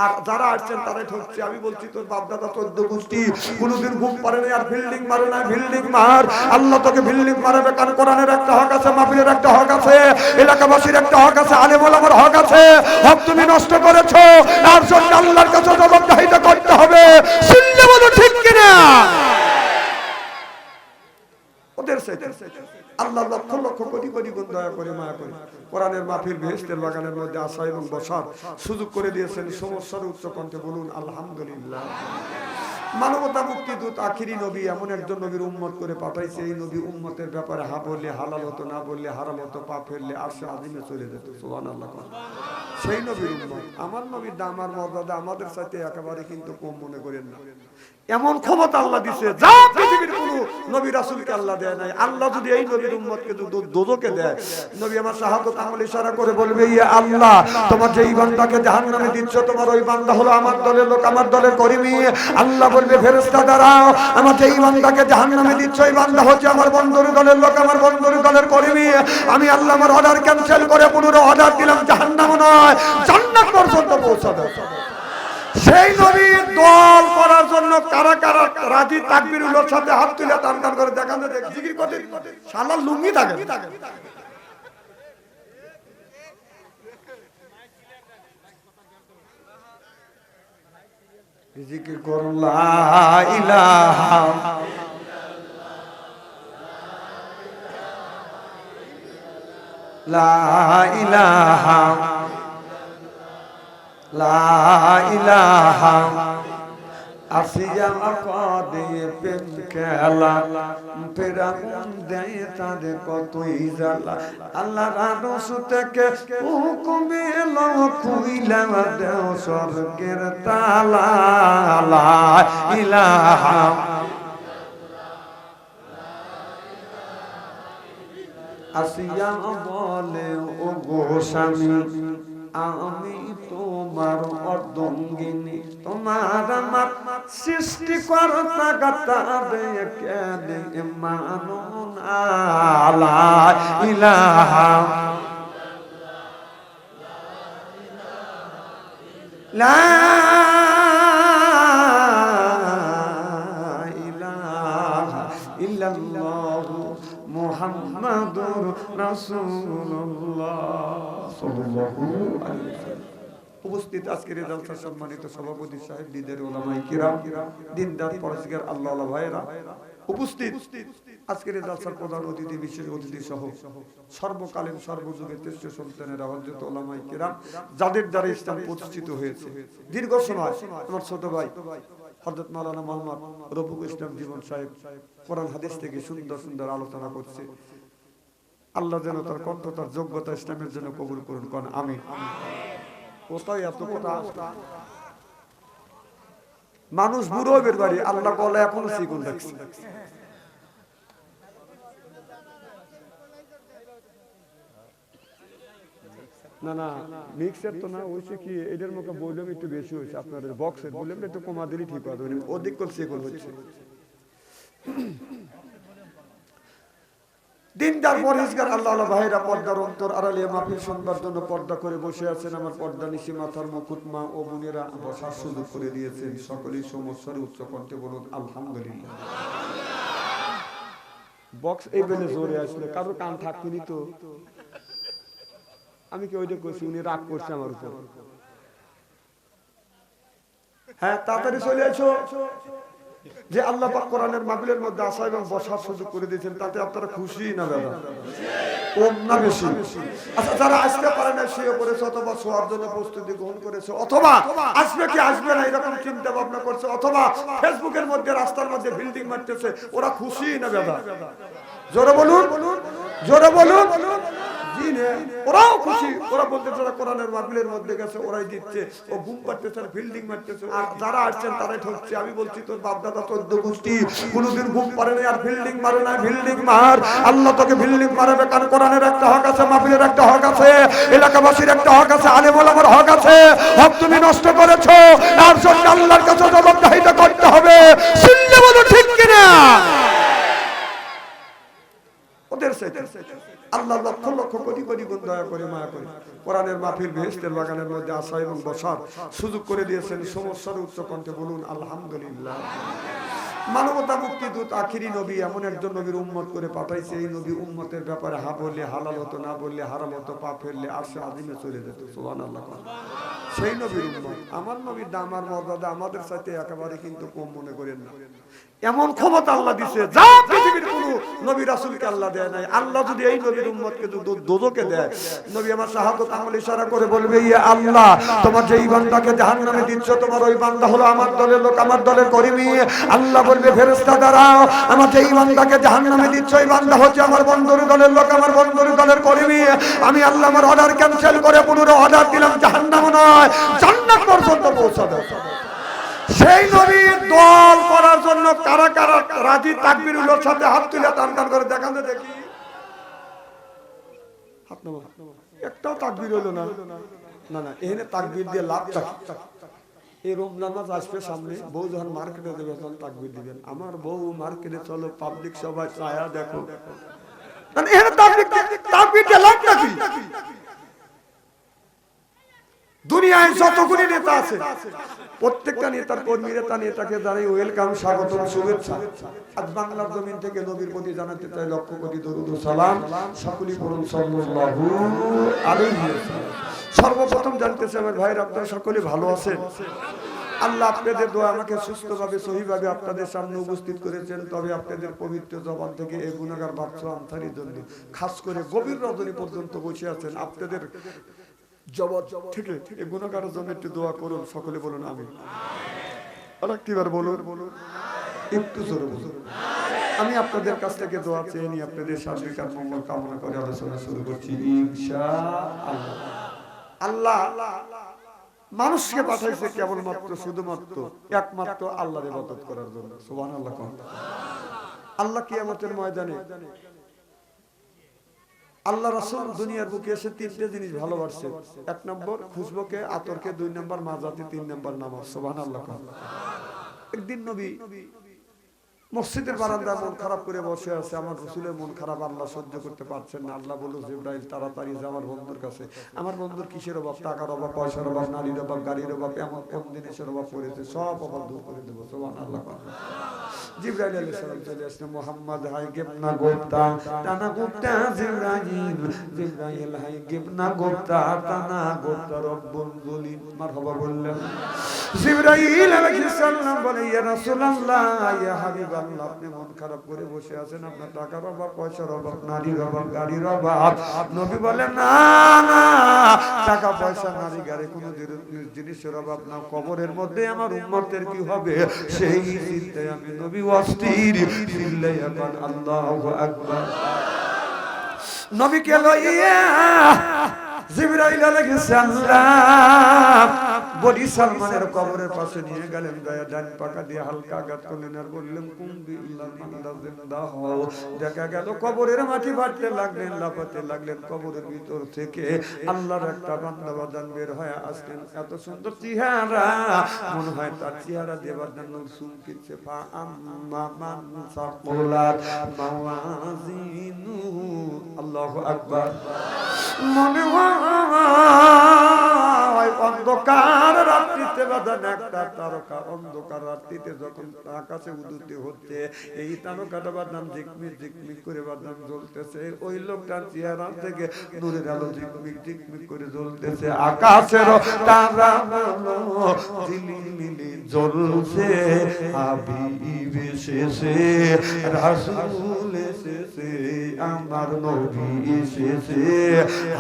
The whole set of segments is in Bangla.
আর যারা আসছেন তারাই ঠকছে। আমি বলছি তোর বাপ দাদা 14 গোষ্ঠী কোনোদিন ঘুম পারে না আর বিল্ডিং মারে না, বিল্ডিং মার। আল্লাহ তোকে বিল্ডিং মারাবে, কারণ কোরআনের একটা হক আছে, মাহফিলের একটা হক আছে, এলাকাবাসীর একটা হক আছে, আলেম ওলামার হক আছে। হক তুমি নষ্ট করেছো, তার জন্য আল্লাহর কাছে জবাবদিহিতা করতে হবে। শুনলে বলো ঠিক কিনা? ওদের সাথে আল্লাহ লক্ষ লক্ষ কোটি কোটি গুণ দয়া করে মায়া করে কোরআনের মাহফিল বেহেশতের বাগানের মধ্যে আসা এবং বসার সুযোগ করে দিয়েছেন। সমস্যার উচ্চ কণ্ঠে বলুন আলহামদুলিল্লাহ। মানবতা মুক্তি দূত আখিরি নবী এমন একজন নবীর উম্মত করে পাঠাইছে, এই নবী উম্মতের ব্যাপারে হা বললে হালাল হতো, না বললে হারাম হতো, পাপ ফেললে আরশে আজিমে চলে যেত। সুবহানাল্লাহ। সেই নবীর উম্মত। আমার নবীর দাম আর মর্যাদা আমাদের সাথে একেবারে কিন্তু কম মনে করেন না। এমন ক্ষমতা আল্লাহ দিছে যা পৃথিবীর কোন নবী রাসূলকে আল্লাহ দেয় নাই। আল্লাহ যদি এই নবীর উম্মতকে দোজখে দেয়, নবী আমার শাহাদাত আমল ইশারা করে বলবে, ইয়া আল্লাহ, তোমার যেই বান্দাকে জাহান্নামে দিচ্ছ, তোমার ওই বান্দা হলো আমার দলের লোক, আমার দলের কর্মী। আল্লাহ বলবে, ফেরেশতা দাঁড়াও, আমার যেই বান্দাকে জাহান্নামে দিচ্ছ, ওই বান্দা হচ্ছে আমার বন্ধুর দলের লোক, আমার বন্ধুর দলের কর্মী। আমি আল্লাহ আমার অর্ডার ক্যান্সেল করে পুনরায় অর্ডার দিলাম, জাহান্নাম নয় জান্নাত পর্যন্ত পৌঁছাবে। সেই নবীর দল করার জন্য কারা কারা রাজি তাকবীরুল্লাহর সাথে হাত তুলে টান টান করে দেখান, দেখ জিকির করতে শালা লুঙ্গি থাকে। জিকির করুন লা ইলাহা লা ইলাহা লা ইলাহা। আসিয়া আকাদে প্রেম খেলা ফেরাউন দেয় তাদের কতই জ্বালা। আল্লাহর আরশ থেকে হুকুম এলো, খুইলা দেও স্বর্গের তালা। লা ইলাহা আসিয়া বলে, ও গো স্বামী, আমি তোমার অর্ধাঙ্গিনী, তোমার আমার সৃষ্টিকর্তা গাতারে কেনে মানুন। লা ইলাহা লা ইলাহা ইল্লাল্লাহু মুহাম্মাদুর রাসূলুল্লাহ সাল্লাল্লাহু আলাইহি ওয়াসাল্লাম। উপস্থিত আজকের এই জলসার সম্মানিত সভাপতি সাহেব, দিনের উলামায়ে কিরাম, দিনদার পরহেজগার আল্লাহওয়ালা ভাইয়েরা, উপস্থিত আজকের এই জলসার প্রধান অতিথি, বিশেষ অতিথি সহ সর্বকালীন সর্বযুগের শ্রেষ্ঠ সন্তানেরা, হযরত উলামায়ে কিরাম, যাদের দ্বারা ইসলাম প্রতিষ্ঠিত হয়েছে। দীর্ঘ সময় আমার ছোট ভাই হযরত মাওলানা মুহাম্মদ রফিকুল ইসলাম জীবন সাহেব কোরআন হাদিস থেকে সুন্দর সুন্দর আলোচনা করছে। আল্লাহ যেন তার কণ্ঠ, তার যোগ্যতা ইসলামের জন্য কবুল করুন, কোন আমিন। কোথায় এত কথা? মানুষ বুড়ো বের বাড়ি, আল্লাহ গলা এখনো শিকুন রাখছে। না না মিক্সার তো না, হয়েছে কি এদের মুখে বললাম একটু বেশি হয়েছে, আপনাদের বক্সের বললাম একটু কমা দিলেই ঠিক হবে, অধিক করে শিকুন হচ্ছে। দিনদার পরহেজগার আল্লাহওয়ালা ভাইরা, পর্দার অন্তর আড়ালে মাহফিল শুনবার জন্য পর্দা করে বসে আছেন। আমার পর্দা নিশি মাথার মুকুট মা ও বোনেরা বসার সুযোগ করে দিয়েছেন। সকলেই সমস্যার উচ্চ কণ্ঠে বলুন আলহামদুলিল্লাহ। বক্স এই বেলে জোরে আসলে কারোর কান থাকতেনি তো, আমি কি ওইটা করছি, উনি রাগ করছে আমার উপর। হ্যাঁ তাড়াতাড়ি চলে আসো। যে আল্লাহ পাক কোরআনের মাহফিলের মধ্যে আসা এবং বসার সুযোগ করে দিয়েছেন, তাতে আপনারা খুশি না দাদা? কম না বেশি? আচ্ছা, যারা আসতে পারে না, শুয়ে পড়েছে অথবা শোয়ার জন্য প্রস্তুতি গ্রহণ করেছে, অথবা আসবে কি আসবে না এরকম চিন্তা ভাবনা করছে, অথবা ফেসবুকের মধ্যে রাস্তার মধ্যে বিল্ডিং মারতেছে, ওরা খুশি না দাদা? জোরে বলুন, জোরে বলুন। ওরাও খুশি। ওরা বলতে যারা কোরআনের মাহফিলের মধ্যে গেছে ওরাই দিচ্ছে, ও ঘুম পাড়তেছে, বিল্ডিং মারতেছে, আর যারা আসছেন তারাই ঠকছে। আমি বলছি তোর বাপ দাদা 14 গোষ্ঠী কোনোদিন ঘুম পারে না আর বিল্ডিং মারে না, বিল্ডিং মার। আল্লাহ তোকে বিল্ডিং মারাবে, কারণ কোরআনের একটা হক আছে, মাহফিলের একটা হক আছে, এলাকাবাসীর একটা হক আছে, আলেম ওলামার হক আছে। হক তুমি নষ্ট করেছো, তার জন্য আল্লাহর কাছে জবাবদিহিতা করতে হবে। শুনলে বলো ঠিক কিনা? ওদের সাথে আল্লাহ লক্ষ লক্ষ কোটি কোটি গুণ দয়া করে মায়া করে কোরআনের মাহফিল বেহেশতের বাগানের মধ্যে আসা এবং বসার সুযোগ করে দিয়েছেন সমস্যার উচ্চ কণ্ঠে বলুন আলহামদুলিল্লাহ। মানবতা মুক্তি দূত আখিরি নবী এমন একজন নবীর উম্মত করে পাঠাইছে, এই নবী উম্মতের ব্যাপারে হা বললে হালাল হতো, না বললে হারাম হতো, পা ফেললে আরশে আজিমে চলে যেত। সুবহানাল্লাহ। সেই নবীর উম্মত, আমার নবীর দাম আর মর্যাদা আমাদের সাথে একেবারে কিন্তু কম মনে করেন না। এমন ক্ষমতা আল্লাহ দিছে যা পৃথিবীর কোন নবী রাসূলকে আল্লাহ দেয় নাই। আল্লাহ যদি এই নবীর উম্মতকে দোজখে দেয়, নবী আমার শাহাদাত আঙ্গুল ইশারা করে বলবে, ইয়া আল্লাহ, তোমার যেই বান্দাকে জাহান্নামে দিচ্ছ, তোমার ওই বান্দা হলো আমার দলের লোক, আমার দলের কর্মী। আল্লাহ বলবে, ফেরেশতা দাঁড়াও, আমার যেই বান্দাকে জাহান্নামে দিচ্ছ, ওই বান্দা হচ্ছে আমার বন্ধুর দলের লোক, আমার বন্ধুর দলের কর্মী। আমি আল্লাহ আমার অর্ডার ক্যান্সেল করে পুনরায় অর্ডার দিলাম, জাহান্নাম নয় জান্নাত পর্যন্ত পৌঁছে দাও। সেই নবীর দল করার জন্য কারা কারা রাজি তাকবীরুল্লাহর সাথে হাত তুলে টান টান করে দেখান তো দেখি। হাত নামা, একটাও তাকবীর হলো না। না না, এখানে তাকবীর দিয়ে লাভ থাকে। এই রমজান মাস আসবে সামনে, বউ যখন মার্কেটে দেবে তখন তাকবীর দিবেন। আমার বউ মার্কেটে চলো, পাবলিক সবাই ছায়া দেখো, এখানে তাকবীর দিয়ে লাভ নাকি? দুনিয়ায় যতগুলি নেতা আছে, প্রত্যেকটা নেতার কর্মীরা তার নেতাকে জানাই ওয়েলকাম, স্বাগতম, শুভেচ্ছা। আজ বাংলার জমিন থেকে নবীর প্রতি জানাতে চাই লক্ষ কোটি দরুদ ও সালাম। সকলেই পড়ুন সাল্লাল্লাহু আলাইহি ওয়াসাল্লাম। সর্বপ্রথম জানতে চাই আমার ভাইরা, আপনারা সকলে ভালো আছেন? আল্লাহ আপনাদের দোয়া আমাকে সুস্থভাবে সহিভাবে আপনাদের সামনে উপস্থিত করেছেন। তবে আপনাদের পবিত্র জবান থেকে এই গুনাহগার বাচ্চা আনসারীর জন্য খাস করে গভীর রজনী পর্যন্ত বসে আছেন, আপনাদের জবাব থেকে এই গুনাহগারের জন্য একটু দোয়া করুন। সকলে বলুন আমিন। আরেকটিবার বলুন, একটু জোরে বলুন। আমি আপনাদের কাছ থেকে দোয়া চেয়ে নিয়ে আপনাদের সার্বিক আর মঙ্গল কামনা করে আলোচনা শুরু করছি ইনশাআল্লাহ। আল্লাহ মানুষকে পাঠাইছে কেবলমাত্র শুধুমাত্র একমাত্র আল্লাহর ইবাদত করার জন্য। সুবহানাল্লাহ। আল্লাহ কিয়ামতের ময়দানে আল্লাহ রাসূল দুনিয়ার বুকে এসে তিনটে জিনিস ভালোবাসছে। এক নম্বর খুশবুকে, আতরকে, দুই নম্বর মাজাতে, তিন নম্বর নামাজ। সুবহানাল্লাহ। একদিন নবী মসজিদের বারান্দায় মন খারাপ করে বসে আছে। আমার রাসূলের মন খারাপ আল্লাহ সহ্য করতে পারছেন না। আল্লাহ বলল, জিবরাইল তাড়াতাড়ি যা আমার বন্ধুর কাছে। আমার বন্ধুর কিসের অভাব? টাকার অভাব, পয়সার অভাব, নারীর অভাব, গাড়ির অভাব, এমন কোন জিনিসের অভাব পড়েছে, সব অভাব দূর করে দেবো। সুবহানাল্লাহ। জিবরাইল আলাইহিস সালাম চলে আসলেন। মুহাম্মদ হাই গিবনা গোপ্তা টানা গোপ্তা জিবরাইল, জিবরাইল হাই গিবনা গোপ্তা টানা গোপ্তা রব্বুল জলিল। মারহাবা বললেন। জিবরাইল আলাইহিস সালাম বলে, ইয়া রাসূলুল্লাহ, ইয়া হাবিবাল্লাহ, আপনি মন খারাপ করে বসে আছেন, আপনার টাকার অভাব, পয়সার অভাব, নারীর অভাব, গাড়ির অভাব। নবী বলেন, না না, টাকা পয়সা, নারী গাড়ি কোনো জিনিসের অভাব না। কবরের মধ্যে আমার উম্মতের কি হবে সেই চিন্তায় আমি নবী অস্থির। চিল্লাইয়া বলেন আল্লাহু আকবার। নবীকে লইয়া জিবরাইল আলাইহিস সালাম বনি সালমানের কবরের পাশে নিয়ে গেলেন। গায়ে ডান পাকা দিয়ে হালকা আঘাত করলেন আর বললেন, কুম বিল্লাহ বান্দা জিন্দা হও। দেখা গেল কবরের মাটি ফাটতে লাগলেন, লাফাতে লাগলেন। কবরের ভিতর থেকে আল্লাহর একটা বান্দা বাদান বের হয়ে আসলেন। এত সুন্দর চেহারা, মনে হয় তার চেহারা দেবার জন্য সুমকিছে। ফা আম্মা মান সাকুলাত মাওয়াজিনু। আল্লাহু আকবার। মনে হয় অন্ধকার রাত্রিতে বাঁধান একটা তারকা, অন্ধকার রাত্রিতে যখন আকাশে উদুতে হচ্ছে, এই তারকাটা বাঁধান ঝিকমিক ঝিকমিক করে বাঁধান জ্বলতেছে। ওই লোকটার চেহারা থেকে নূরের আলো ঝিকমিক ঝিকমিক করে জ্বলতেছে। আকাশের তারা ঝিলিমিলি জ্বলছে। হাবিব এসেছে, রাসূল এসেছে, আমার নবী এসেছে,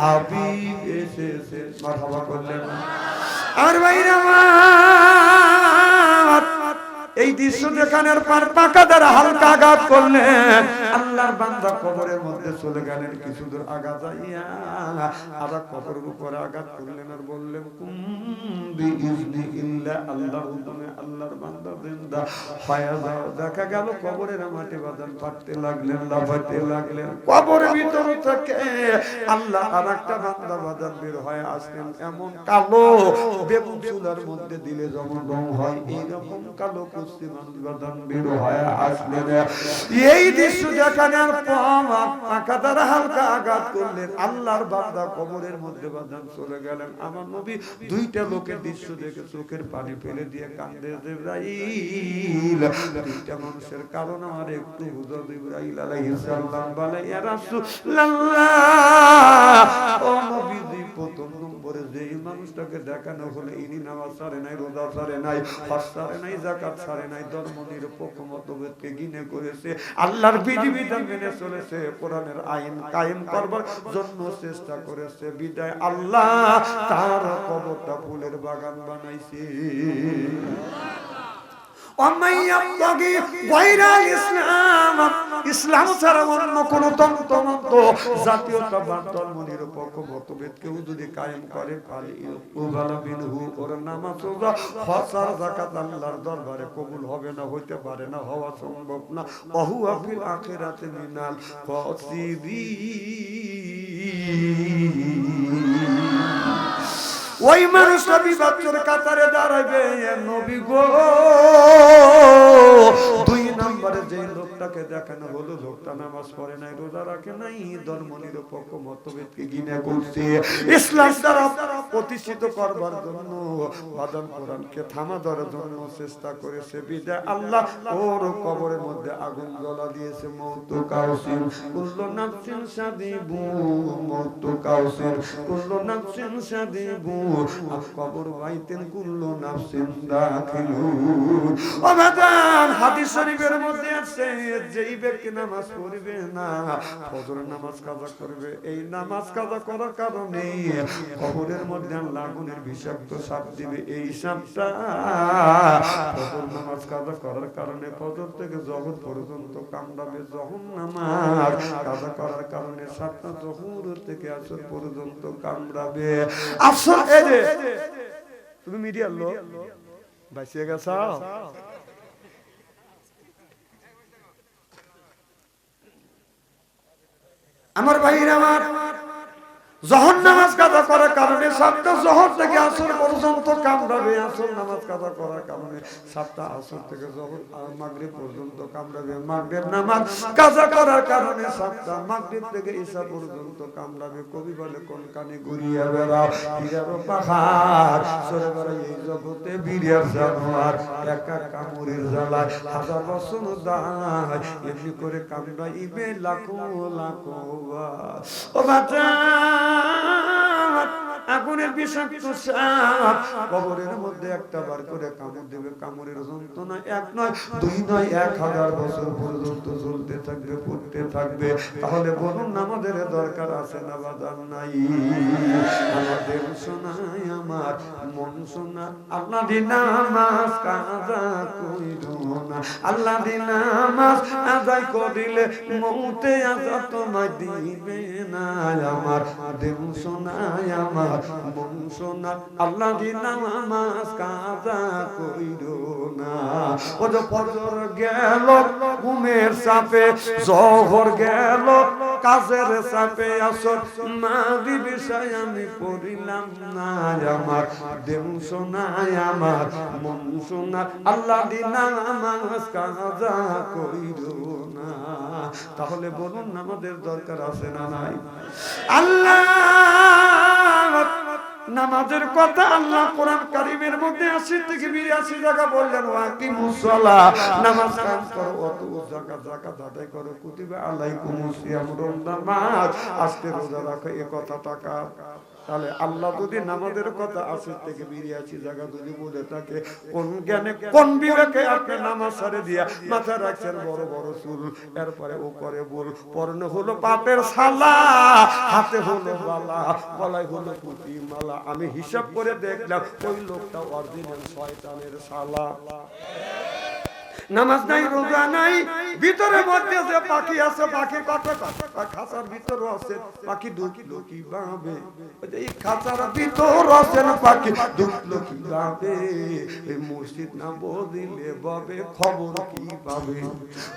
হাবিব এসেছে। মারহাবা করলেন। আর ভাইরা আমার এই দৃশ্য দেখানোর পর পাকা দ্বারা হালকা আঘাত করলেন। আল্লাহর বান্দা কবরের মধ্যে চলে গেলেন। কিছু দূর আঘাত যাইয়া আর কবরের উপরে আঘাত করলেন আর বললেন, কুম বিইজনি ইল্লা আল্লাহ, তুমি আল্লাহর বান্দা জিন্দা হয়ে যাও। দেখা গেল কবরের মাটি বাদান ফাটতে লাগলেন, লাফাতে লাগলেন। কবরের ভিতর থেকে আল্লাহ আর একটা বান্দা বাদান বের হয়ে আসলেন। এমন কালো, বেগুন চুলার মধ্যে দিলে যেমন রং হয়, এইরকম কালো কুস্তি বাদান বের হয়ে আসলেন। এই দৃশ্য দেখানোর পর পাকা দ্বারা হালকা আঘাত করলেন, আল্লাহর বান্দা কবরের মধ্যে বাঁধান চলে গেলেন। আমার নবী দুইটা লোকের দৃশ্য দেখে চোখের পানি ফেলে দিয়ে কান্দে, জিবরাইল দুইটা মানুষের কারণ আমার একটু বুঝাও। জিবরাইল আলাইহিস সালাম বলে, ইয়া রাসূলুল্লাহ, ও নবীজি, প্রথম নম্বরে যেই মানুষটাকে দেখানো হলো ইনি নামাজ ছাড়ে নাই, রোজা ছাড়ে নাই, হজ ছাড়ে নাই, যাকাত ছাড়ে নাই, ধর্ম নিরপেক্ষ মতভেদকে ঘৃণা করেছে, আল্লাহর বিধিবিধান মেনে চলেছে, কোরআনের আইন কায়েম করবার জন্য চেষ্টা করেছে, বিদায় আল্লাহ তার কবরটা ফুলের বাগান বানাইছে। ইসলাম ছাড়া অন্য কোন তন্ত্র জাতীয়তাবাদ ধর্ম নিরপেক্ষ মতভেদ কেউ যদি কায়েম করে, ওর নামাজ রোজা হজ আর যাকাত আল্লাহর দরবারে কবুল হবে না, হইতে পারে না, হওয়া সম্ভব না। ওহুয়া ফিল আখিরাতি মিনাল খাসিরিন। ওই মানুষটা বিবাচ্চর কাতারে দাঁড়াইবে, নবী গো। দুই নম্বরে যে লোকটাকে দেখানো হলো, লোকটা নামাজ পড়ে নাই, রোজা রাখে নাই, ধর্ম নিরপেক্ষ মতভেদকে ঘৃণা করছে, ইসলাম দ্বারা প্রতিষ্ঠিত করবার জন্য, বাদান কোরআনকে থামা ধরার জন্য চেষ্টা করেছে, বিদায় আল্লাহ ওর কবরের মধ্যে আগুন জ্বলা দিয়েছে। মওতু কাউসিন কুল্লু নাফসিন সাদিবু, মওতু কাউসিন কুল্লু নাফসিন সাদিবু, কবর বাইতেন কুল্লু নাফসিন দাখিলুন। ও বাদান, হাদিস শরীফের মধ্যে আছে, যেই ব্যক্তি নামাজ পড়বে না, ফজর নামাজ কাজা করবে, এই নামাজ কাজা করার কারণে কবরের মধ্যে আগুনের বিষাক্ত সাপ দিবে, এই সাপটা ফজর নামাজ কাজা করার কারণে ফজর থেকে জহর পর্যন্ত কামড়াবে, যখন নামাজ কাজা করার কারণে সাপটা জহুর থেকে আসর পর্যন্ত কামড়াবে। আসর তুমি মিডিয়ার লোক বাঁচিয়ে গেছ। আমার ভাইরা, আমার জহর নামাজ কাজা করার কারণে সাতটা জহর থেকে আসর পর্যন্ত কামড়াবে, আসর নামাজ কাজা করার কারণে সাতটা আসর থেকে জহর মাগরিব পর্যন্ত কামড়াবে, মাগরিব নামাজ কাজা করার কারণে সাতটা মাগরিব থেকে ঈশা পর্যন্ত কামড়াবে। কবি বলে, কোন কানে ঘুরিয়া বেড়াও হীরার পাহাড়, সরে বেড়াই এই জগতে বিরিয়ার জানোয়ার, একা কামড়ের জ্বালায় হাজার বছর দায়, এমনি করে কামড়াইবে লাখো লাখো। ও বাচ্চা, আগুনের বিষাক্ত সাপ কবরের মধ্যে একটা বার করে কামড় দেবে, কামড়ের যন্ত্রণা এক নয়, দুই নয়, 1000 বছর পর্যন্ত চলতে থাকবে, পড়তে থাকবে। তাহলে বলুন, আমাদের দরকার আছে না বাজার নাই? আমাদের শোনায় আমার মন শোনা, আল্লাহ দি নামাজ কাজা কইর না, আল্লাহ দি নামাজ আদায় করিলে মউতে আযাব তোমায় দিবে না। আমার দেহ শোনায় আমার মন শোনা, আল্লাহ দি নামাজ কাজা কইর না। ও যে ফজর গেল ঘুমের চাপে, জোহর গেল কাজের চাপে, আসর মাগরিব ঈশা আমি পড়িলাম না, আমার দেহ শোনায় আমার মন শোনা, আল্লাহ দি নামাজ কাজা কইর না। তাহলে বলুন, আমাদের দরকার আছে না নাই? আল্লাহ নামাজের কথা আল্লাহ কোরআন কারীমের মধ্যে 80 থেকে 82 জায়গা বললেন, ওয়াকিমুস সালাহ, নামাজ কায়েম করো, ওয়াতু যাকাত আদায় করো, কুতিবা আলাইকুমুস সিয়াম, নামাজ আজকে রোজা রাখো, এই কথা টাকা। তাহলে আল্লাহ যদি নামাজের কথা 80 থেকে 82 জায়গা যদি বলে থাকে, কোন জ্ঞানে কোন বিবেকে আপনি নামাজ ছেড়ে দিয়া মাথা রাখছেন বড় বড় চুল, এরপরে ও করে বল, পরনে হলো পাপের ছালা, হাতে হলো বালা, গলায় হলো পুঁতি মালা। আমি হিসাব করে দেখলাম ওই লোকটা অরিজিনাল শয়তানের শালা। নামাজ নাই, রোজা নাই, ভিতরে মধ্যে যে পাখি আছে, পাখির কথা খাঁচার ভিতর আছে পাখি, ঢুকলো কিভাবে? এই খাঁচার ভিতর আছে পাখি, ঢুকলো কিভাবে? এই মসজিদ না বদিলে বাবে খবর কি পাবে?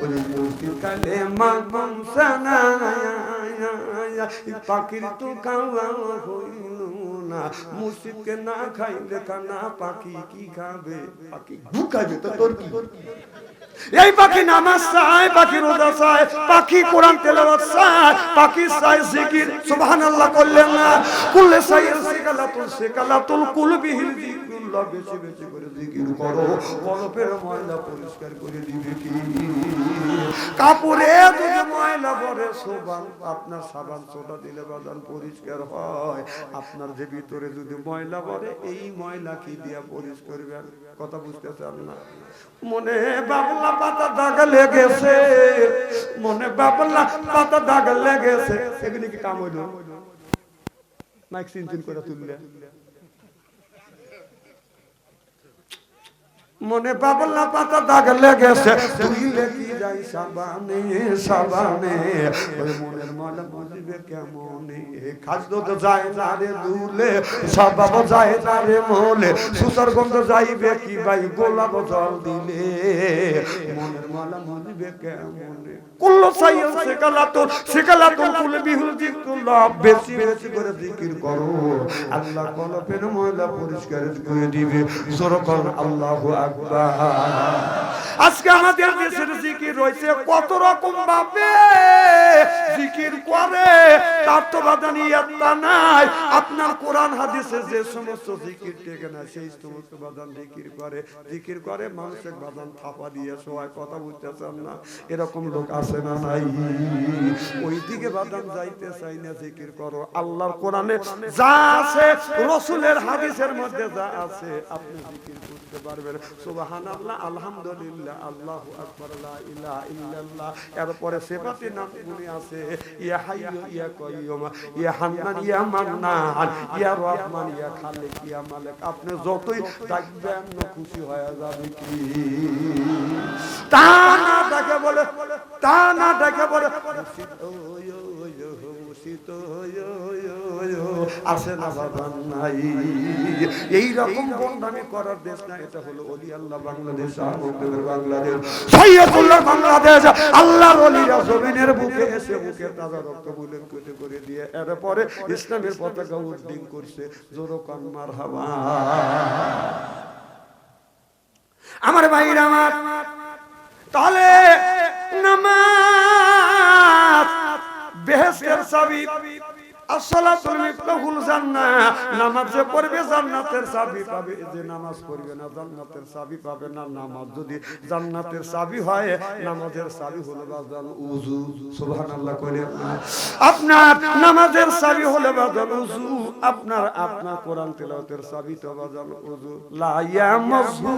ওই মসজিদ কালে মাগমসানা পাখির তো খাওয়া হইল না মসজিদকে না খাইলে কানা পাখি কি খাবে পাখি ভুকাবে তো তোর কি এই পাখি নামাজ চায় পাখি রোজা চায় পাখি কোরআন তেলাওয়াত চায় পাখি চায় জিকির সুবহানাল্লাহ করলেন না কুল্লে চায় সিকালাতুল কুলবিহিল জিকিরুল্লাহ বেশি বেশি করে জিকির করো কলবের ময়লা পরিষ্কার করে দিবে কি কাপড়ে যদি ময়লা পড়ে সাবান আপনার সাবান সোডা দিলে বাদান পরিষ্কার হয় আপনার যে ভিতরে যদি ময়লা পড়ে এই ময়লা কি দিয়া পরিষ্কার করবেন কথা বুঝতেছেন না মনে বাবলা পাতা দাগ লেগেছে মনে বাবলা পাতা দাগ লেগেছে এগুলি কি কাম হইল মাইক চিনচিন করে তুললে মনে বাবলা পাতা দাগ লেগেছে তুইলে কি যাই সাবানে সাবানে ওই মনের ময়লা বুঝবে কেমনে খাদ্য তো যায় না রে দুলে সবাব যায় না রে মোলে সুতার গন্ধ যাইবে কি ভাই গোলাপ জল দিলে মনের ময়লা বুঝবে কেমনে কুল্লু সাইয়্যিন সিকালাতুল কুলবিহুল জিকিরুল্লাহ বেশি বেশি করে জিকির করো আল্লাহ কলবের ময়লা পরিষ্কার করে দিবে জোরে কোন আল্লাহু আকবার আজকে আমাদের দেশের জিকির রয়েছে কত রকম ভাবে জিকির করে তার তো বাধা নিয়ত নাই আপনার কোরআন হাদিসে যে সমস্ত জিকির টেকে না সেই সমস্ত বাদান জিকির করে মানুষের বাদান থাপা দিয়ে সবাই কথা বুঝতেছেন না এরকম লোক আছে না নাই ওই দিকে বাদান যাইতে চাই না জিকির করো আল্লাহর কোরআনে যা আছে রাসূলের হাদিসের মধ্যে যা আছে আপনি জিকির করতে পারবেন সুবহানাল্লাহ আলহামদুলিল্লাহ আল্লাহু আকবার লা ইলাহা ইল্লাল্লাহ এরপরে সিফাতে নামগুলি আছে ইয়া হাইয়ু ইয়া কাইয়ুম ইয়া হান্নান ইয়া মান্নান ইয়া রহমান ইয়া খালিক ইয়া মালিক আপনি যতই ডাকবেন খুশি হয়ে যাবে কি তা না ডাকে বলে আসে না বাবান নাই এই রকম বন্দামি করার দেশ না এটা হলো ওলি আল্লাহ বাংলাদেশ আহমদের বাংলাদেশ সৈয়দুল্লাহ বাংলাদেশ আল্লাহর ওলিরা জমিনের বুকে এসে বুকে তাজা রক্ত বুলেন কেটে করে দিয়ে এরপরে ইসলামের পতাকা উড্ডীন করছে জোরে কান মারহাবা আমার ভাইরা আমার তাহলে নামাজ বেহেশতের চাবি আসসালাতুল মিফতাহুল জান্নাহ নামাজ যে পড়বে জান্নাতের চাবি পাবে যে নামাজ পড়বে না জান্নাতের চাবি পাবে না নামাজ যদি জান্নাতের চাবি হয় নামাজের চাবি হলো বাজান ওযু সুবহানাল্লাহ কইলেন আপনার নামাজের চাবি হলো বাজান ওযু আপনার কোরআন তেলাওয়াতের চাবি তো বাজান ওযু লা ইয়ামাসু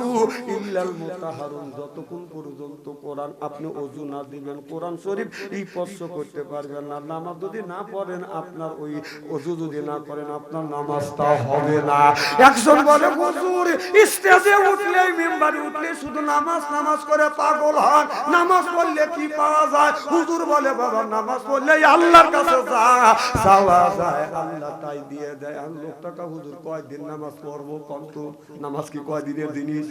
ইল্লাল মুতাহহারুন যতক্ষণ পর্যন্ত কোরআন আপনি ওযু না দিবেন কোরআন শরীফ স্পর্শ করতে পারবেন না নামাজ যদি না পড়েন আপনার ওই ওযু যদি না করেন আপনার নামাজটা হবে না একজন বলে হুজুর স্টেজে উঠলে মিম্বারে উঠলে শুধু নামাজ করে পাগল হয় নামাজ পড়লে কি পাওয়া যায় হুজুর বলে বাবা নামাজ পড়লে আল্লাহর কাছে যাওয়া যায় আল্লাহ তাই দিয়ে দেয় আর লোকটাকে হুজুর কয়দিন নামাজ পড়বো কত নামাজ কি কয়দিনের জিনিস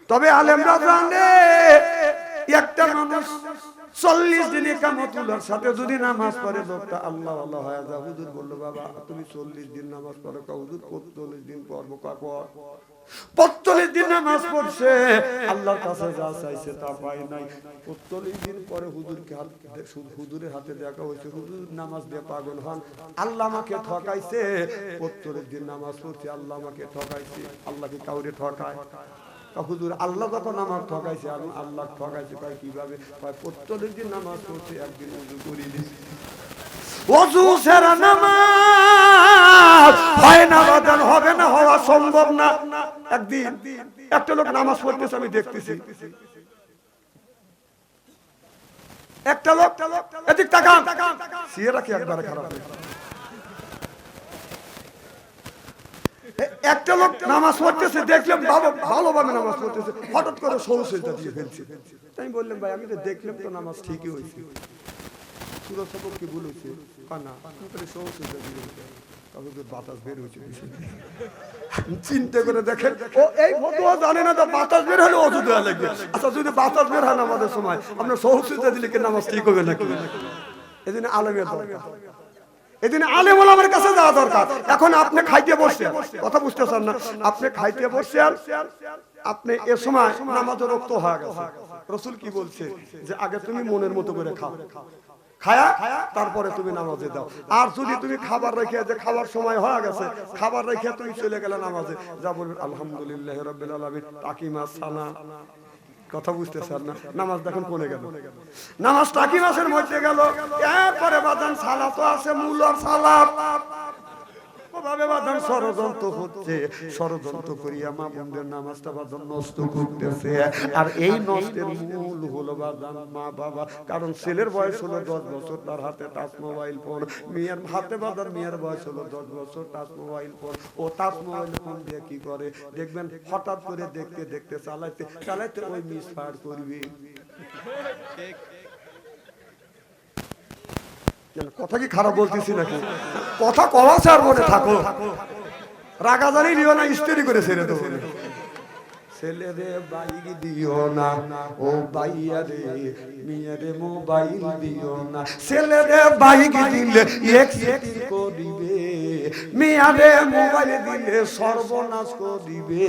তবে আলেমরা জানে একটা মানুষ 40 দিন ইকামতুল্লাহর সাথে যদি নামাজ পড়ে লোকটা আল্লাহ আল্লাহ হয়ে যায় হুজুর বলল বাবা তুমি 40 দিন নামাজ পড়ো হুজুর 45 দিন পড়বো কাপড় 45 দিন নামাজ পড়ছে আল্লাহর কাছে যা চাইছে তা পায় নাই 45 দিন পরে হুজুরের হাতে দেখা হয়েছে হুজুর নামাজ দিয়ে পাগল হন আল্লাহ আমাকে ঠকাইছে 45 দিন নামাজ পড়ছি আল্লাহ আমাকে ঠকাইছে আল্লাহ কি কাউরে ঠকায় হুজুর আল্লাহ যখন আমার ঠকাইছে আর আল্লাহ ঠকাইছে কয় কিভাবে কয় 45 দিন নামাজ পড়ছি একদিন ওযু করি দিছি ওযু ছাড়া নামাজ হয় না বাদান হবে না হওয়া সম্ভব না একদিন একটা লোক নামাজ পড়তেছে আমি দেখতেছি একটা লোক এদিক তাকান সিয়ারা কি একবার খারাপ একটা লোক নামাজ পড়তেছে দেখলাম ভালোভাবে নামাজ পড়তেছে হঠাৎ করে সরু সেজদা দিয়ে ফেলছে তাই বললাম ভাই আমি তো দেখলাম তো নামাজ ঠিকই হয়েছে সূরা সবক কি ভুল হয়েছে না তুমি সরু সেজদা দিয়ে কাগজের বাতাস বের হয়েছে চিন্তা করে দেখেন ও এই ফতোয়া জানে না তো বাতাস বের হলে ওযু দেওয়া লাগবে আচ্ছা যদি বাতাস বের হয় নামাজের সময় আপনার সরু সেজদা দিলে কি নামাজ ঠিক হবে নাকি এজন্য আলেমের দরকার এদিন আলেম ওলামার কাছে যাওয়া দরকার। এখন আপনি খাইতে বসছেন, কথা বুঝতেছেন না, আপনি খাইতে বসছেন, আপনি এ সময় নামাজের রক্ত হয়ে গেছে। রাসূল কি বলছে যে আগে তুমি মনের মতো করে খাও, খায়া তারপরে তুমি নামাজে দাও। আর যদি তুমি খাবার রেখে, যে খাবার সময় হয়ে গেছে, খাবার রেখে তুমি চলে গেলে নামাজে, যা বলবেন আলহামদুলিল্লাহ রাব্বিল আলামিন, তাকিমা সানা, কথা বুঝতেছেন না, নামাজ দেখুন কোনে গেল, নামাজ টাকি মাসের মধ্যে গেল। এরপরে বাদান সালাত আছে, মূলর সালাত ওভাবে বাদান ষড়যন্ত্র হচ্ছে, ষড়যন্ত্র করিয়া মা বোনদের নামাজটা বাদান নষ্ট করতেছে। আর এই নষ্টের মূল হলো বাদান মা বাবা। কারণ ছেলের বয়স হলো 10 বছর, তার হাতে টাচ মোবাইল ফোন, মেয়ের হাতে বাদান মেয়ের বয়স হলো 10 বছর, টাচ মোবাইল ফোন। ও টাচ মোবাইল ফোন দিয়ে কি করে দেখবেন, হঠাৎ করে দেখতে দেখতে চালাইতে চালাইতে ওই মিস ফায়ার করবে। কথা কি খারাপ বলতেছি নাকি? কথা কওয়া স্যার মনে থাকো, রাগাজানি নিও না, স্ত্রী করে ছেড়ে দেবো। ছেলে রে বাইক দিও না, ও বাইয়া রে মিয়া রে মোবাইল দিও না। ছেলে রে বাইক দিলে এক্সিডেন্ট করিবে, মিয়া রে মোবাইল দিলে সর্বনাশ করিবে।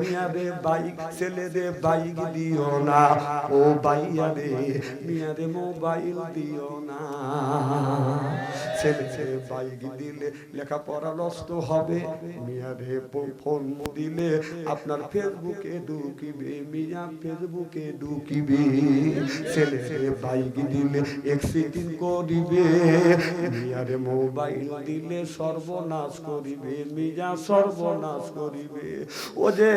মিয়া রে বাইক, ছেলে রে বাইক দিও না, ও বাইয়া রে মিয়া রে মোবাইল দিও না। ছেলে রে বাইক দিলে লেখাপড়া নষ্ট হবে, মিয়া রে ফোন দিলে আপনার ফেসবুকে ঢুকিবে, মিয়া ফেসবুকে ঢুকিবে। ছেলে রে বাইক দিলে এক্সিডেন্ট করিবে, মিয়া রে মোবাইল দিলে সর্বনাশ করিবে, মিয়া সর্বনাশ করিবে। ও যে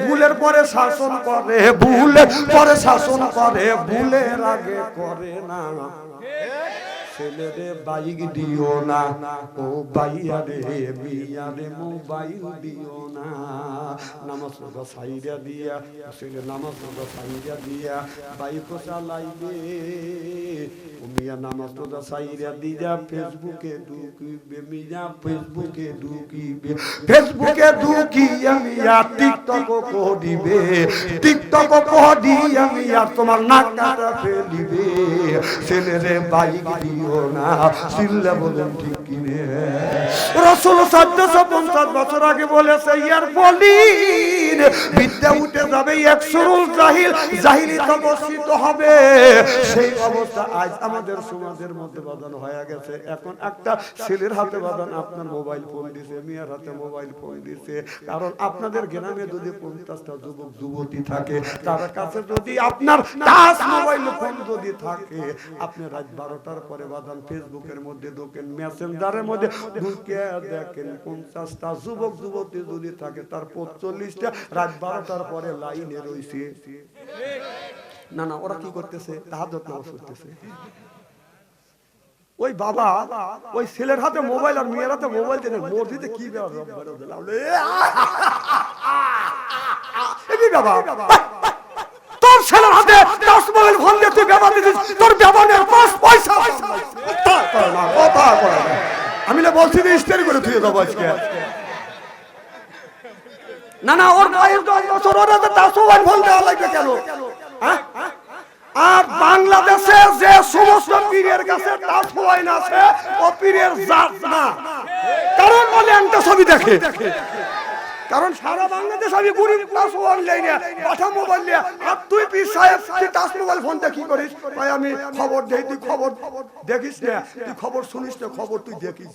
ভুলের পরে শাসন করে, ভুলের পরে শাসন করে, ভুলের আগে করে না। ছেলে রে বাইক দিও না, ও বাইয়া রে মিয়া রে মোবাইল দিও না। নামাজ রোজা সাইরা দিয়া, ছেলে নামাজ রোজা সাইরা দিয়া বাইক চালাইবে, ও মিয়া নামাজ রোজা সাইরা দিয়া ফেসবুকে ঢুকিবে, মিয়া ফেসবুকে ঢুকিবে, ফেসবুকে ঢুকিয়া মিয়া টিকটক করিবে, টিকটক করিয়া মিয়া তোমার নাক কাটা ফেলিবে। ছেলে রে বাইক দিও না, সিল্লা বলেন ঠিক কি রে? রাসূল 1450 বছর আগে বলেছে, ইয়ার বলিন বিদ্যা উঠে যাবে, একসুরুল জাহিল, জাহিলিয়ত অবস্থিত হবে। সেই অবস্থা আজ আমাদের সমাজের মধ্যে বাঁধানো হয়ে গেছে। এখন একটা ছেলের হাতে বাঁধান আপনার মোবাইল ফোন দিছে, মেয়ের হাতে মোবাইল ফোন দিছে। কারণ আপনাদের গ্রামে যদি 50টা যুবক যুবতী থাকে, তার কাছে যদি আপনার টাচ মোবাইল ফোন যদি থাকে, আপনি রাত 12টার পরে বাঁধান ফেসবুকের মধ্যে ঢোকেন, মেসেঞ্জারের মধ্যে ঢুকে দেখেন 50টা যুবক যুবতী যদি থাকে, তার 45টা রাত 12টার পরে লাইনে রয়েছে। না না, ওরা কি করতেছে? তাহাজ্জুদ নামাজ পড়তেছে। ওই বাবা ওই ছেলের হাতে মোবাইল আর মেয়ের হাতে মোবাইল দিয়ে মসজিদে কি তোর ছেলের হাতে 10 মোবাইল ফোন দিয়ে তুই ব্যবহার দিছিস, তোর ব্যবহারের 5 পয়সা কথা কয় না। আমি না বলছি যে স্টেরি করে তুই যাবো আজকে। না না, ওর বয়স 10 বছর, ওর হাতে 10 মোবাইল ফোন দেওয়া লাগবে কেন? হ্যাঁ, আর বাংলাদেশে যে সমস্ত পীরের কাছে টাচ মোবাইল আছে, ও পীরের জাত না। কারণ বলে একটা ছবি দেখে, কারণ সারা বাংলাদেশ আমি গরিব টাচ মোবাইল নেই না, পাঠা মোবাইল নিয়ে। আর তুই পীর সাহেব, তুই টাচ মোবাইল ফোন দিয়ে কি করিস? ভাই আমি খবর দেই, তুই খবর দেখিস না, তুই খবর শুনিস না, খবর তুই দেখিস।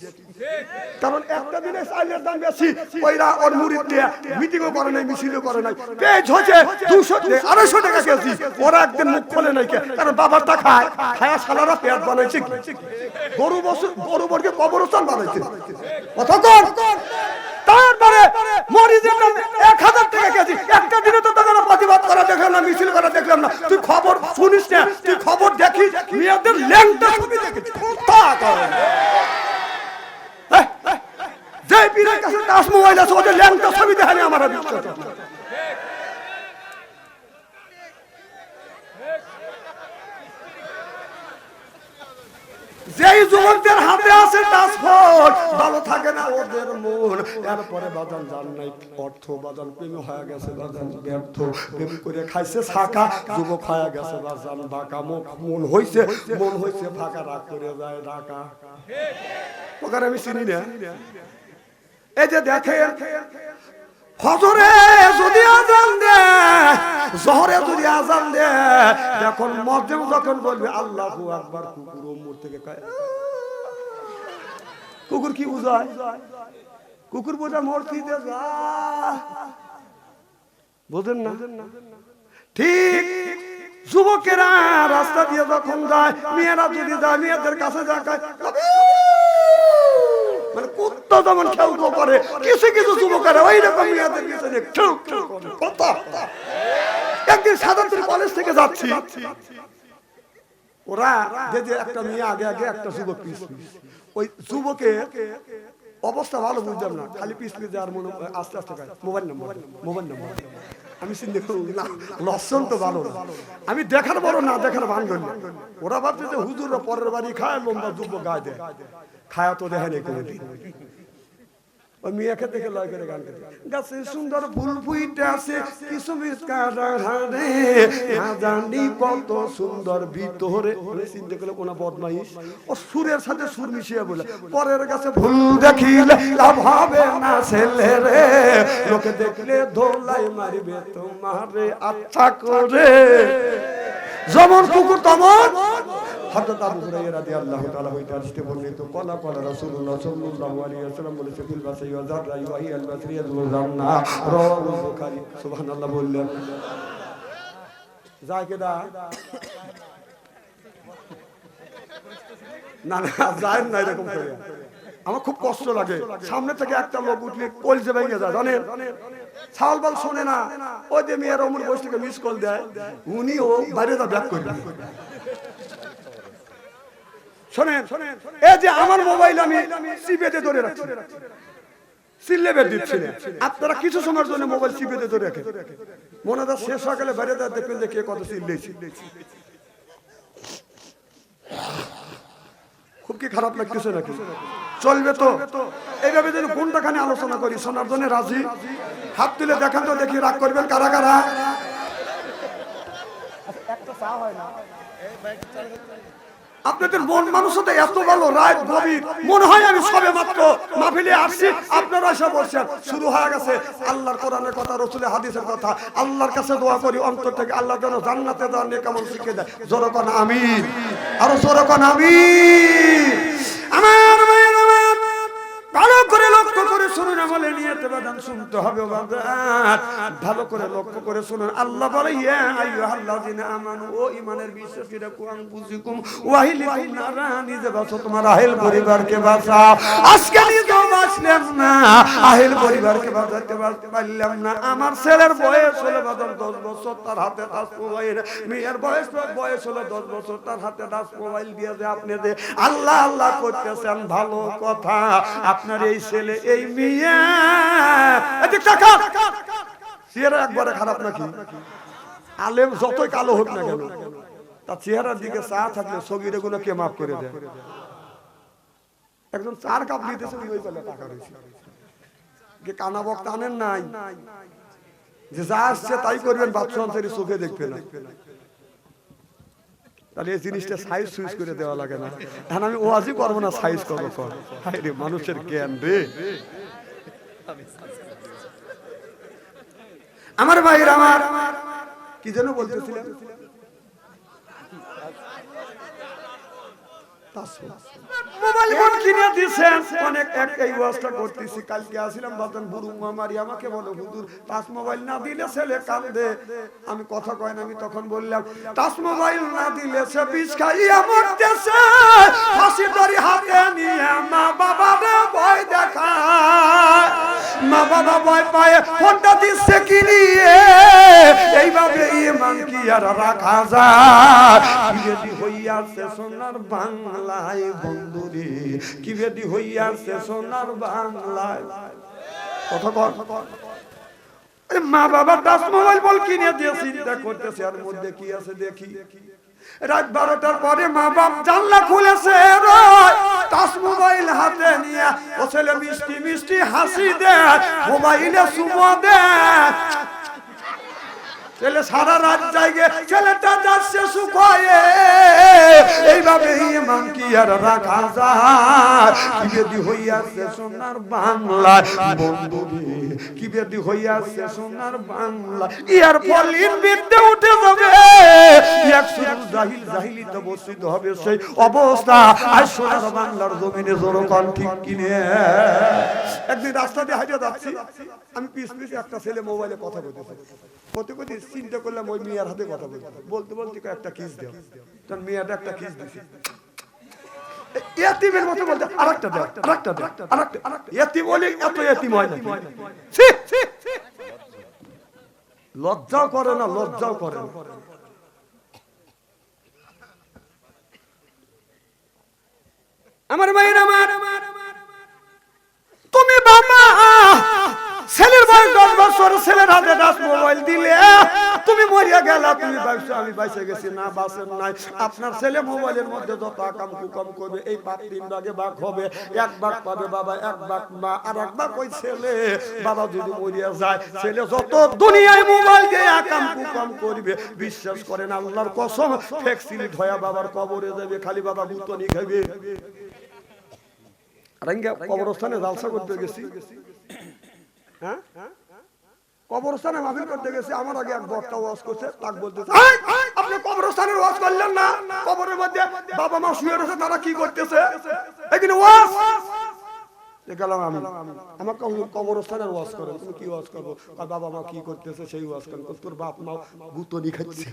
কারণ একটা দিনে চাইলের দাম বেশি, ওইরা ওর মুরিদ দিয়ে মিটিংও করে নাই, মিছিলও করে নাই, পেজ হচ্ছে 200-250 টাকা কেজি। ওরা একদিন মুখ খোলে নাই, কারণ বাবারটা খায়, খায়া সালারা পেট বানাইছে, গরু বর্গে কবরস্থান বানাইছে। কথা কর। তারপরে মরিচের দাম 1000 টাকা কেজি। একটা দিনে তো তোকে প্রতিবাদ করা দেখলাম না, মিছিল করা দেখলাম না। তুই খবর শুনিস না, তুই খবর দেখিস, মেয়েদের ল্যাংটা ছবি দেখিস। যে পীরের কাছে টাচ মোবাইল আছে, ওদের ল্যাংটা ছবি দেখানি আমার বিশ্বাস। যেই যুবকদের হাতে আছে টাচফোন ভালো থাকে না ওদের মন। এরপরে বাজান জান নাই অর্থ, বাজান প্রেম হয়ে গেছে বাজান ব্যর্থ, প্রেম করে খাইছে ছাকা, যুবক হয়ে গেছে বাজান বাঁকা, মন হইছে ফাঁকা, রাগ করে যায় ঢাকা। ওখানে আমি চিনি না। এই যে দেখেন ফজরে যদি আজান দেয়, জোহরে যদি আজান দেয়, এখন মুয়াজ্জিন যখন বলবে আল্লাহু আকবার, কুকুর ওমর থেকে কয় কুকুর কি বুঝায়? কুকুর বোঝা মসজিদে যা, বোঝেন না? ঠিক যুবকেরা রাস্তা দিয়ে যখন যায়, মেয়েরা যদি যায়, মেয়েদের কাছে যায় মানে কুত্তা যেমন খেউ করে, কিছু কিছু যুবকেরা ওই রকম মেয়েদের পিছনে খেউ খেউ করে। একদিন সাধারণ কলেজ থেকে যাচ্ছি, ওরা যে একটা মেয়ে আগে আগে একটা যুবক পিছ, ওই যুবকের অবস্থা ভালো বুঝলাম না, খালি পিছ পিছ যাওয়ার মনে আস্তে আস্তে মোবাইল নাম্বার। আমি চিন্তা করি না, লক্ষণ তো ভালো না। আমি দেখার বড় না দেখার ভান করি। ওরা ভাবছে যে হুজুররা পরের বাড়ি খায়, লম্বা যুবক গায়ে দেয়, খায়া তো দেখে নেই কোনোদিন। ওই মেয়েকে দেখে লয় করে গান করে, গাছে সুন্দর ফুল ফুইতে আছে, কিছু জানি কত সুন্দর ভিতরে। চিন্তা করলে কোন বদমাইশ, ও সুরের সাথে সুর মিশিয়ে বলে, পরের গাছে ফুল দেখিলে লাভ হবে না ছেলে রে, লোকে দেখলে ধোলাই মারিবে তোমারে আচ্ছা করে। যেমন কুকুর তেমন হযরত আবু হুরায়রা রাদিয়াল্লাহু তাআলা হইতে আসতে বর্ণিত, কলা কলা রাসূলুল্লাহ সাল্লাল্লাহু আলাইহি ওয়াসাল্লাম বলেছে, ফিল বাসাই ওয়া যাররা ওয়া হিয়াল বাসরিয়াতুল জান্নাহ, রাওয়াহুল বুখারী। সুবহানাল্লাহ বললেন। যায় কেডা? না না যায় না এরকম করে। আমার খুব কষ্ট লাগে, সামনে থেকে একটা লোক উঠলে কলজে ভেঙে যায়, জানেন? ছাল বাল শোনে না, ওই যে মেয়ের ওমর বসে থেকে মিস কল দেয়, উনি ও বাইরে যা ব্যাক করবে। শোনেন, এই যে আমার মোবাইল আমি সিপেতে ধরে রাখছি, সিলেবে দিচ্ছি না, আপনারা কিছু সময়ের জন্য মোবাইল সিপেতে ধরে রাখেন, মনে হয় শেষ হয়ে গেলে বাইরে দেখবেন যে কে কত সিলেছি। খুব কি খারাপ লাগতেছে নাকি? চলবে তো এইভাবে যদি কোনটা খানে আলোচনা করি, শোনার জন্য রাজি? হাত তুলে দেখান তো দেখি, রাগ করবেন কারা কারা? একটা চা হয় না। আপনাদের মন মানুষতা এত ভালো, রাত গভীর, মনে হয় আমি সবে মাত্র মাহফিলে আসছি, আপনারা এসে বলছেন। শুরু হয়ে গেছে আল্লাহর কোরআনের কথা, রাসূলের হাদিসের কথা। আল্লাহর কাছে দোয়া করি অন্তর থেকে, আল্লাহ যেন জান্নাতে দেওয়ার নেক আমল শিখিয়ে দেয়। জোরে কোন আমিন, আরো জোরে কোন আমিন। আমার ভাইয়ের আমার ভালো করে লক্ষ্য করে শুনুন, আমলে নিয়তে বাদান শুনতে হবে বাদান, ভালো করে লক্ষ্য করে শুনুন। আল্লাহ বলে, ইয়া আইয়ুহাল্লাযিনা আমানু, ও ঈমানের বিশ্বাসীরা, কুআন বুজিকুম ওয়াহিলিকুম নারা, নিজে বাঁচো, তোমার আহেল পরিবারকে বাঁচাও। আজকে নিজেও বাঁচলাম না, আহেল পরিবারকে বাঁচাতে পারলাম না। আমার ছেলের বয়স হলো বাদান 10 বছর, তার হাতে টাচ মোবাইল। মেয়ের বয়স হলো 10 বছর, তার হাতে টাচ মোবাইল দিয়ে যে আপনি যে আল্লাহ আল্লাহ করতেছেন, ভালো কথা। আপনার এই ছেলে এই মেয়ে চেহারা একবারে খারাপ নাকি? আলেম যতই কালো হোক না কেন, তার চেহারার দিকে চা থাকলে সগীরে গুলো কে মাফ করে দেয়? একজন 4 কাপ দিতেছে, ওই পেলে টাকা রয়েছে, যে কানা বক টানেন নাই, যে যা আসছে তাই করবেন, বাচ্চা অন্তরে চোখে দেখবে না। তাহলে এই জিনিসটা সাইজ সুইচ করে দেওয়া লাগে না। এখন আমি ওয়াজি করবো না, সাইজ করবো কর। রে মানুষের জ্ঞান রে। আমার ভাইয়ের আমার কি যেন বলতেছিলেন, মোবাইল ফোন কিনে দিয়েছেন, অনেক এই ওয়াজটা করতেছি। কালকে আসিলাম বাজান বুরু মামারি, আমাকে বলো হুজুর টাচ মোবাইল না দিলে ছেলে কান্দে। আমি কথা কয় না, আমি তখন বললাম টাচ মোবাইল না দিলে সে বিষ খাইয়া মরতেছে, ফাঁসি দড়ি হাতে নিয়ে মা বাবারে ভয় দেখায়, মা বাবা ভয় পায় ফোনটা দিচ্ছে কিনিয়ে। এইভাবে ঈমান কি আর রাখা যায়? কি বেদি হইয়াছে সোনার বাংলায় বন্ধুরে, কি বেদি হইয়াছে সোনার বাংলায়। কথা কর, মা বাবা টাচ মোবাইল বল কিনে দিয়ে চিন্তা করতেছে, আর মধ্যে কি আছে দেখি। রাত 12টার পরে মা বাপ জানলা খুলেছে, টাচ মোবাইল হাতে নিয়ে ও ছেলে মিষ্টি মিষ্টি হাসি দেয়, মোবাইলে চুমো দেয়। ছেলে সারা রাত জাগে, ছেলেটা যাচ্ছে শুকায়ে। এইভাবে ইমান কি আর রাখা যায়? কি বেদি হইয়াছে সোনার বাংলায় বন্ধুরে, কি বেদি হইয়াছে সোনার বাংলা। ইয়ার ফলির বিদ্যে উঠে যাবে, একশুধু জাহিল জাহিলিতে বসিত হবে সেই অবস্থা। আর সোনার বাংলার জমিনে জোরকান ঠিক কিনে। একদিন রাস্তা দিয়ে হাঁটে যাচ্ছি, আমি পিছ পিছে একটা ছেলে মোবাইলে কথা বলতেছে। কত কত চিন্তা করলাম ওই মেয়ের হাতে কথা বলতে বলতে একটা কিস দেও, তখন মেয়েটা একটা কিস দিছে। এতিমের মতো বলতে আরেকটা দাও, আরেকটা দাও, আরেকটা। এতিম বলে এত এতিম হয় না। লজ্জাও করে না, লজ্জাও করে না। আমার ভাইয়ের, আমার তুমি বাবা ছেলের বয়স 10 বছর, ছেলের হাতে টাচ মোবাইল দিলে তুমি মরিয়া গেলা। তুমি ভাবছো আমি বাইসে গেছি, না বাসেন নাই। আপনার ছেলে মোবাইলের মধ্যে যত আকাম কুকাম করবে, এই পাপ 3 ভাগে ভাগ হবে। 1 ভাগ পাবে বাবা, 1 ভাগ মা, আর 1 ভাগ ওই ছেলে। বাবা যদি মরিয়া যায়, ছেলে যত দুনিয়ায় মোবাইল দিয়ে আকাম কুকাম করবে, বিশ্বাস করেন আল্লাহর কসম, ফ্যাক্সিলিট হয়ে বাবার কবরে যাবে, খালি বাবা গুতনি খাবে। কবরস্থানে জালসা করতে গেছি, হ্যাঁ কবরস্থানে মাহফিল করতে গেছি। আমার আগে এক বক্তা ওয়াজ করছে, তাক বলতেছে আপনি কবরস্থানের ওয়াজ করলেন না? কবরের মধ্যে বাবা মা শুয়ে রয়েছে, তারা কি করতেছে? এখানে ওয়াজ গেলাম আমি, আমাকে কবরস্থানের ওয়াজ করেন। তুমি কি ওয়াজ করবো? বাবা মা কি করতেছে সেই ওয়াজ করেন। তোর বাপ মা গুতনি খাচ্ছে,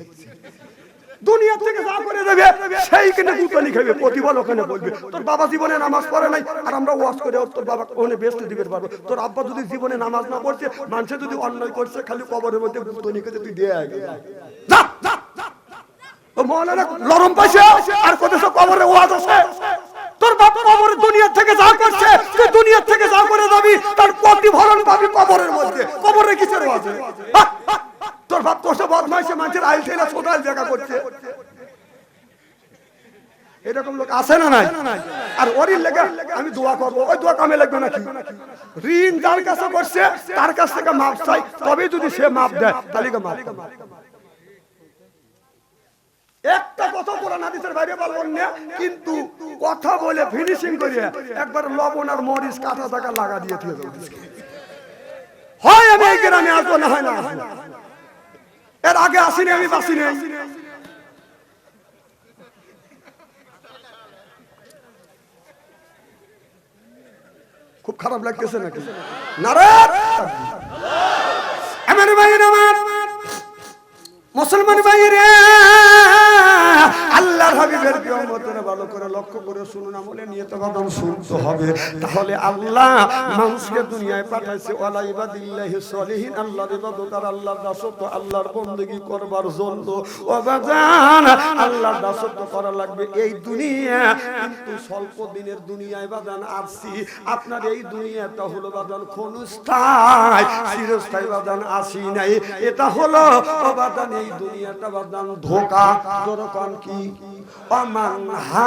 দুনিয়া থেকে যা করে দেবে সেইখানে গুতনি খাবে, প্রতিফল ওখানে বলবে। তোর বাবা জীবনে নামাজ পড়ে নাই, আর আমরা ওয়াজ করে তোর বাবা ওখানে বেস্ট দিতে পারবো। তোর আব্বা যদি জীবনে নামাজ না পড়ছে, মানুষে যদি অন্যায় করছে, খালি কবরের মধ্যে গুতনি খেতে তুই দিয়ে আগে যা। ও মৌলানা লরম পাইছে আর কোথাও কবরে ওয়াজ আছে। তোর বাপ কবরে দুনিয়া থেকে যা করছে, তুই দুনিয়া থেকে যা করে যাবি, তার প্রতিফলন পাবি কবরের মধ্যে। কবরে কিসের ওয়াজ? তোর বাপ করছে বদমাইশে, মানুষের আইল ঠেলা ছোটাল জায়গা করছে। এরকম লোক আছে না নাই? আর ওরই লেগে আমি দোয়া করবো, ওই দোয়া কামে লাগবে নাকি? ঋণ যার কাছে করছে তার কাছ থেকে মাপ চাই, তবে যদি সে মাপ দেয় তাহলে মাপ। একটা কথা কোরআন হাদিসের বাইরে বলবেন না, কিন্তু কথা বলে ফিনিশিং করে একবার লবণ আর মরিচ কাঁচা টাকা লাগা দিয়ে দিয়ে দেবো। হয় আমি এই গ্রামে আসবো, না হয় না আসবো। এর আগে আসিনি, আমি বাসিনি। খুব খারাপ লাগতেছে নাকি? আমার ভাইয়ের, আমার মুসলমান ভাইয়ের, আল্লাহর হাবিবের কিয়ামতের ভালো করে লক্ষ্য করে শুনুন, আমলে নিয়ত কদম শুনতে হবে। তাহলে আল্লাহ মানুষকে দুনিয়ায় পাঠাইছে ওয়ালা ইবাদিল্লাহি সলিহিন, আল্লাহর ইবাদত আর আল্লাহর দাসত্ব, আল্লাহর বندگی করবার জন্য। ও বাজান, আল্লাহর দাসত্ব করা লাগবে এই দুনিয়া, কিন্তু স্বল্প দিনের দুনিয়ায় বাজান আসছি। আপনার এই দুনিয়াটা হলো বাজান ক্ষণস্থায়ী, চিরস্থায়ী বাজান আসি নাই। এটা হলো ও বাজান এই দুনিয়াটা বাজান ধোঁকা। কি